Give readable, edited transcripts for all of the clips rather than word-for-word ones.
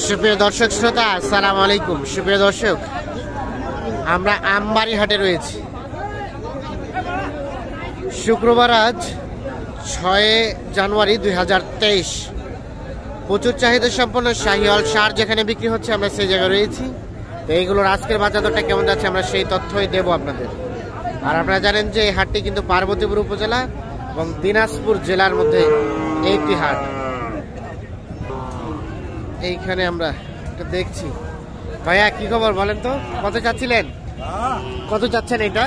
সুপ্রিয় দর্শক শ্রোতা, আসসালামু আলাইকুম। সুপ্রিয় দর্শক, আমরা আমবাড়ি হাটে রয়েছি। শুক্রবার আজ 6 জানুয়ারি 2023। প্রচুর চাহিদা সম্পন্ন শাহিওয়াল সার যেখানে বিক্রি হচ্ছে, আমরা সেই জায়গায় রয়েছি। তো এইগুলোর আজকের বাজার দরটা কেমন যাচ্ছে আমরা সেই তথ্যই দেব আপনাদের। আর আপনারা জানেন যে এই হাটটি কিন্তু পার্বতীপুর উপজেলা এবং দিনাজপুর জেলার মধ্যে একটি হাট। এইখানে আমরা এটা দেখছি। ভাইয়া কি খবর বলেন তো, কত চাচ্ছিলেন? কত চাচ্ছেন এটা?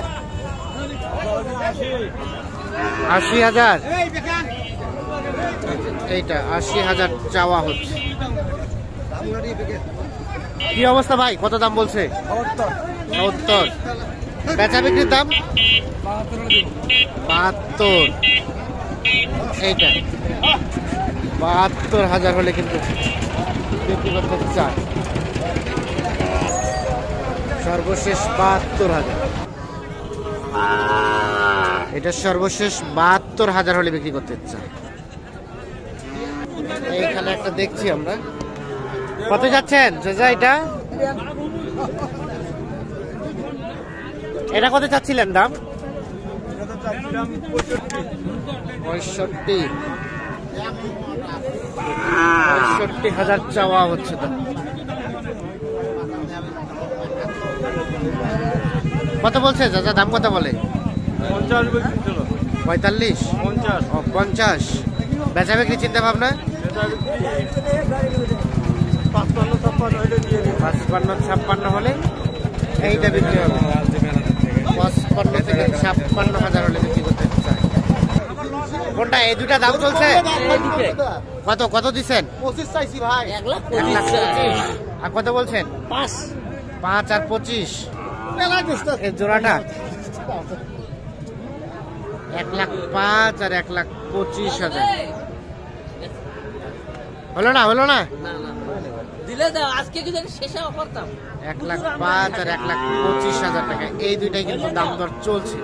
80,000। এইটা 80,000 চাওয়া হচ্ছে। কি অবস্থা ভাই, কত দাম বলছে? 70। বেচা বিক্রির দাম 72। এইটা 72,000 হলে কিন্তু বিক্রি করতে চায়। সর্বশেষ 72,000। এটা সর্বশেষ 72,000 হলে বিক্রি করতে চায়। এইখানে একটা দেখছি আমরা। কত যাচ্ছেন চাচা? এটা কত চাচ্ছিলেন দাম? 65,000 চাওয়া হচ্ছে দাম। কত বলছে চাচা, দাম কত বলে? 45, 50। বেচা বিক্রি চিন্তা ভাবনা 55-56 হলে এইটা বিক্রি হবে। 55 থেকে 56,000 হলে বিক্রি করতে চায়। কোনটা? এই দুটা দাম চলছে। কত কত দিচ্ছেন? 25 চাইছি ভাই। 1,25,000। আর কত বলছেন? 5 আর 25 এই জোড়াটা 1,05,000 আর 1,25,000। হলো না? দিলে দাও, আজকে কি শেষে অফার দাম 1,05,000 আর 1,25,000 টাকা। এই দুইটাই কিন্তু দাম দর চলছে।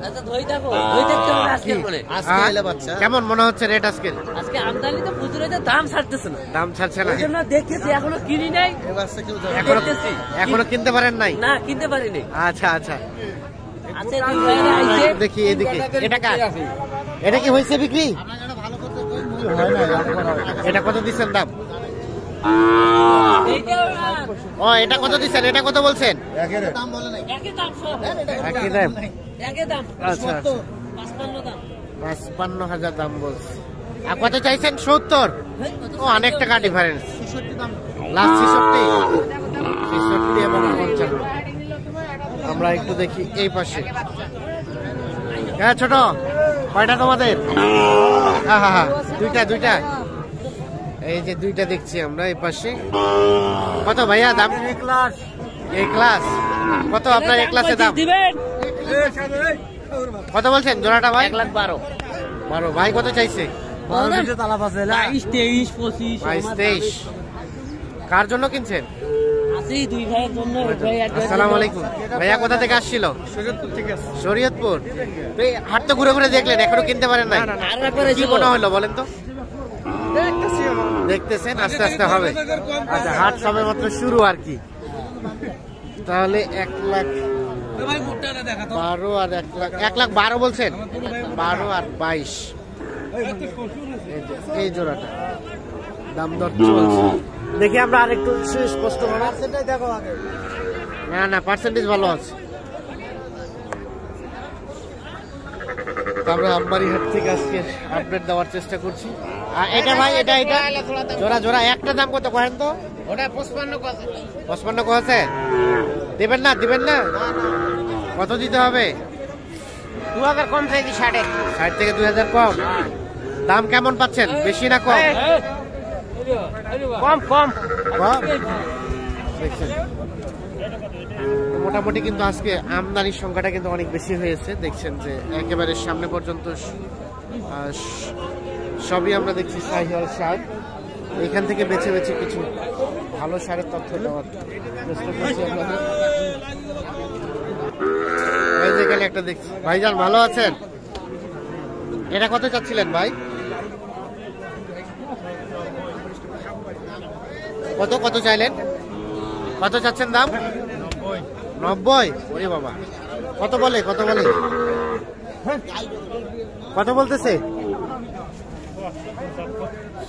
আচ্ছা ধই দেখো, ধই দেখতে হবে আজকে করে। আজকে এলে বাচ্চা কেমন মনে হচ্ছে রেট আজকে? আজকে আমদানি তো প্রচুর হয়েছে, দাম ছাড়তেছে না। দাম ছাড়ছে না। এজন্য দেখতেছি, এখনো কিনি নাই। এখনো কিনতে পারেন নাই? না, কিনতে পারিনি। আচ্ছা আচ্ছা, আচ্ছা দুই ভাইরা আইছে, দেখি এদিকে। এটা কার? এটা কি হয়েছে বিক্রি? এটা কত দিচ্ছেন দাম? ও, এটা কত দিচ্ছেন? এটা কত বলছেন? একই দাম বলে নাই, একই দাম সব, একই দাম। একই দাম। আচ্ছা 55 দাম। 55,000 দাম বলছে। আর কত চাইছেন? 70। ও, অনেক টাকা ডিফারেন্স। 66 দাম লাস্ট। 66 এবং 55। আমরা একটু দেখি এই পাশে। হ্যাঁ ছোট, কয়টা তোমাদের? হ্যাঁ, দুইটা। এই যে দুইটা দেখছি আমরা এই পাশে। কত ভাইয়া দাম? এই ক্লাস কত আপনার? এক ক্লাসে দাম কত বলছেন জোড়াটা ভাই? 1,12,000। ভাই কত চাইছে? 22-23। কার জন্য কিনছেন? আসসালামু আলাইকুম। ভাইয়া কোথা থেকে আসছিল? শরীয়তপুর। হাট তো ঘুরে ঘুরে দেখলেন, এখনো কিনতে পারেন নাই? কি মনে হলো বলেন তো? দেখতেছেন, আস্তে আস্তে হবে। আচ্ছা, হাট সবে মাত্র শুরু আর কি। তাহলে 1,12,000 আর 1,12,000 বলছেন। 12 আর 22 এই জোড়াটা দাম দর চলছে। দেখি আমরা আরেকটু স্পষ্ট ভাবে। না, পার্সেন্টেজ ভালো আছে। আমরা আমবাড়ি হাট থেকে আজকে আপডেট দেওয়ার চেষ্টা করছি। আর এটা ভাই, এটা জোড়া একটা দাম কত কহেন তো? ওটা 55 কছে। দিবেন না? কত দিতে হবে? 2000 কম চাইছি। 60 থেকে 2000 কম। দাম কেমন পাচ্ছেন, বেশি না কম? কম। দেখছেন, মোটামুটি কিন্তু আজকে আমদানির সংখ্যাটা কিন্তু অনেক বেশি হয়েছে। দেখছেন যে একেবারে সামনে পর্যন্ত সবই আমরা দেখছি শাহিওয়াল সার। এখান থেকে বেছে কিছু ভালো সারের তথ্য দেওয়ার চেষ্টা করছি আপনাদের। এখানে একটা দেখছি। ভাইজান ভালো আছেন? এটা কত চাচ্ছিলেন ভাই? কত কত চাইলেন? কত চাচ্ছেন দাম? 90। ওরে বাবা, কত বলে কত বলে কত বলতেছে?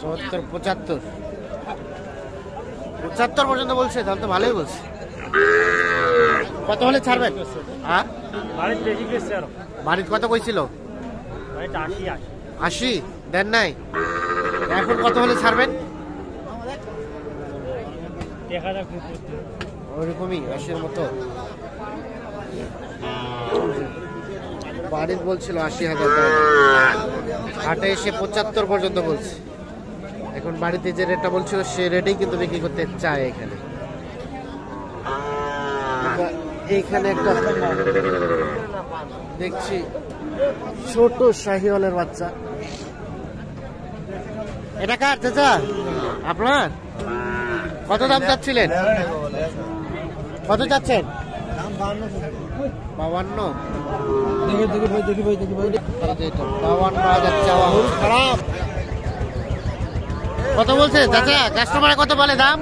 70, 75 পর্যন্ত বলছে, তাহলে তো ভালোই বলছে। কত হলে ছাড়বেন? হ্যাঁ, বাড়িতে কত কইছিল? 80 দেন নাই, এখন কত হলে ছাড়বেন? ওরকমই 80-এর মতো। বাড়ির বলছিল 80,000 টাকা, হাটে এসে 75 পর্যন্ত বলছে। এখন বাড়িতে যে রেটটা বলছিল সে রেটেই কিন্তু বিক্রি করতে চায়। এখানে এইখানে একটা দেখছি ছোট শাহিওয়ালের বাচ্চা। এটা কার চাচা? আপনার? কত দাম চাচ্ছিলেন? কত চাচ্ছেন? 52। 52,000 চাওয়া। খারাপ। কত বলছে চাচা? কাস্টমারে কত বলে দাম?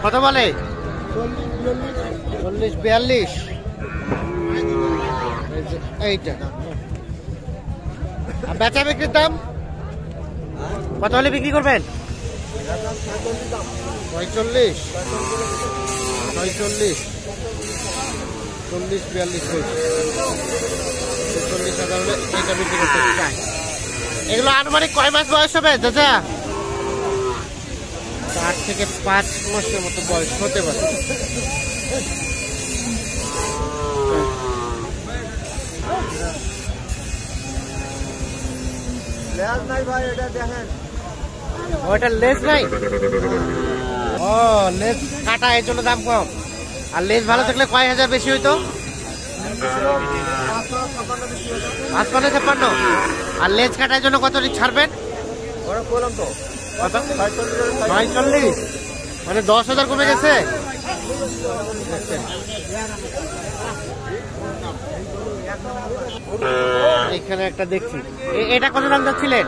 কত বলে? 40-42। এইটা বেচা বিক্রির দাম কত হলে বিক্রি করবেন? 45, 46, 40-42 বলছে। 40,000 হলে এটা বিক্রি করতে চাই। এগুলো আনুমানিক কয় মাস বয়স হবে চাচা? 4 থেকে 5 মাসের মতো বয়স হতে পারে। ওইটা লেজ নাই? ও, লেজ কাটা, এর জন্য দাম কম। আর লেজ ভালো থাকলে কয় হাজার বেশি হইতো? 55-56। আর লেজ কাটার জন্য কত ছাড়বেন? কত? 45। মানে 10,000 কমে গেছে। এখানে একটা দেখছি, এটা কত দাম যাচ্ছিলেন?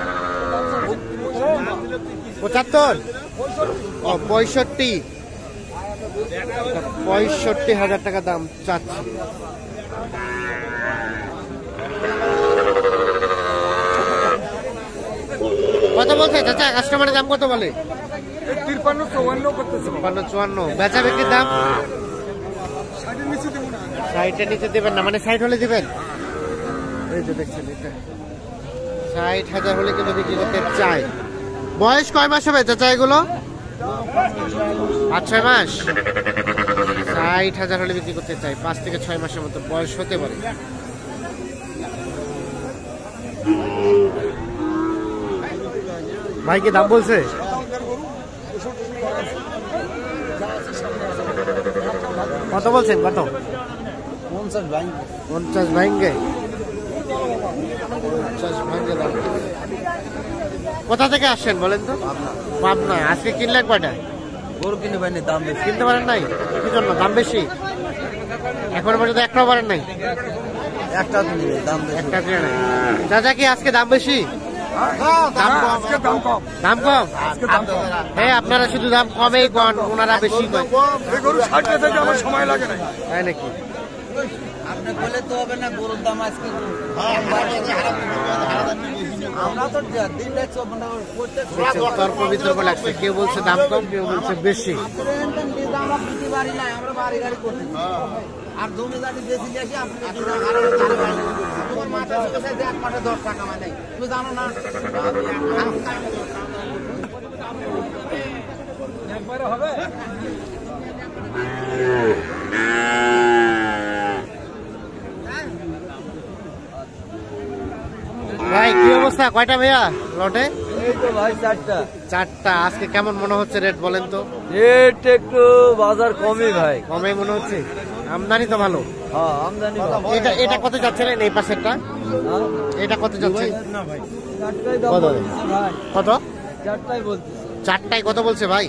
75? ও, 65,000 টাকা দাম চাচ্ছি। কত বলছে চাচা? কাস্টমারের দাম কত বলে? 53-54। বেচা বিক্রির দাম 60-এর নিচে দেবেন না, মানে 60 হলে দিবেন? এই যে দেখছেন, এটা 60,000 হলে কিন্তু বিক্রি করতে চাই। বয়স কয় মাস হবে চাচা এগুলো? 5-6 মাস। 60,000 হলে বিক্রি করতে চাই। 5 থেকে 6 মাসের মতো বয়স হতে পারে। ভাই কি দাম বলছে? কত বলছেন? কত? 50 ভাঙ্গে। 50 ভাঙ্গে দাম। কোথা থেকে আসছেন বলেন তো? পাবনা। আজকে কিনলেন কয়টা? গরু কিনে পারেন, দাম বেশি। কিনতে পারেন নাই? কি জন্য? দাম বেশি। এখন পর্যন্ত একটাও পারেন নাই? একটা কিনে নাই। চাচা কি আজকে দাম বেশি? দাম কম? হ্যাঁ, আপনারা শুধু দাম কমেই কন, ওনারা বেশি কয়। সময় লাগে না, তাই নাকি? আপনি বলে তো হবে না, গরুর দাম আজকে আমরা তো তর্ক বিতর্ক লাগছে, কেউ বলছে দাম কম, কেউ বলছে বেশি। আমরা বিক্রি বাড়ি নাই, আমরা বাড়ি গাড়ি করতে আর জমি গাড়ি বেশি গেছি। আপনি তোমার মাঠে 1 মাঠে 10 টাকা মানে তুমি জানো না? একবারে হবে। ভাই কি অবস্থা? কয়টা ভাইয়া লটে? এই তো ভাই 4টা। 4টা। আজকে কেমন মনে হচ্ছে রেট বলেন তো? রেট একটু বাজার কমই ভাই। কমই মনে হচ্ছে। আমদানি তো ভালো। হ্যাঁ, আমদানি। এটা কত যাচ্ছিলেন এই পাশেরটা? এটা কত যাচ্ছে? কত? 4টাই বলছি। 4টায় কত বলছে ভাই?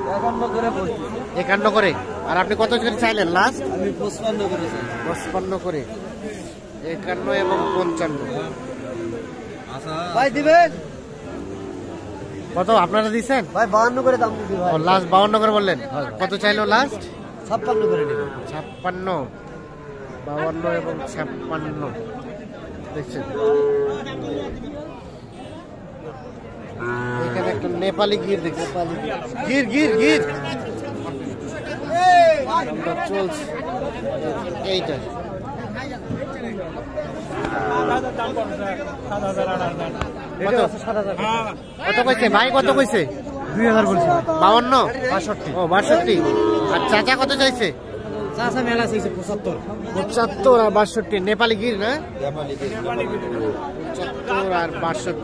51 করে বলছি। 51 করে। আর আপনি কত করে চাইলেন লাস্ট? আমি 55 করেছি। 55 করে। 51 এবং 55। ভাই দিবেন? কত আপনারা দিচ্ছেন? ভাই 52 করে দাম দিছি ভাই। ও লাস্ট 52 করে বললেন, কত চাইলো লাস্ট? 56 করে নেবেন। 56, 52 এবং 56 দেখছেন। এখানে একটা নেপালি গির দেখছি, গির গির গির দামটা চলছে এইটা। কত কইছে ভাই, কত কইছে? 2000 বলছি। 52, 62। ও 62। আর চাচা কত চাইছে? চাচা মেলা চাইছে 75। 75 আর 62 নেপালি গির না? 75 আর 62।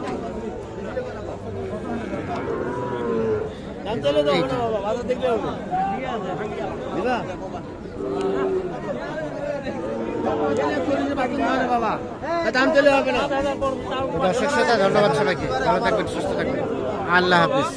দাম চলে দাও না বাবা, বাজার দেখলে হবে। দিবা? বাবা দাম চলে হবে না। দর্শক শ্রোতা ধন্যবাদ সবাইকে, ভালো থাকবেন, সুস্থ থাকবেন, আল্লাহ হাফিজ।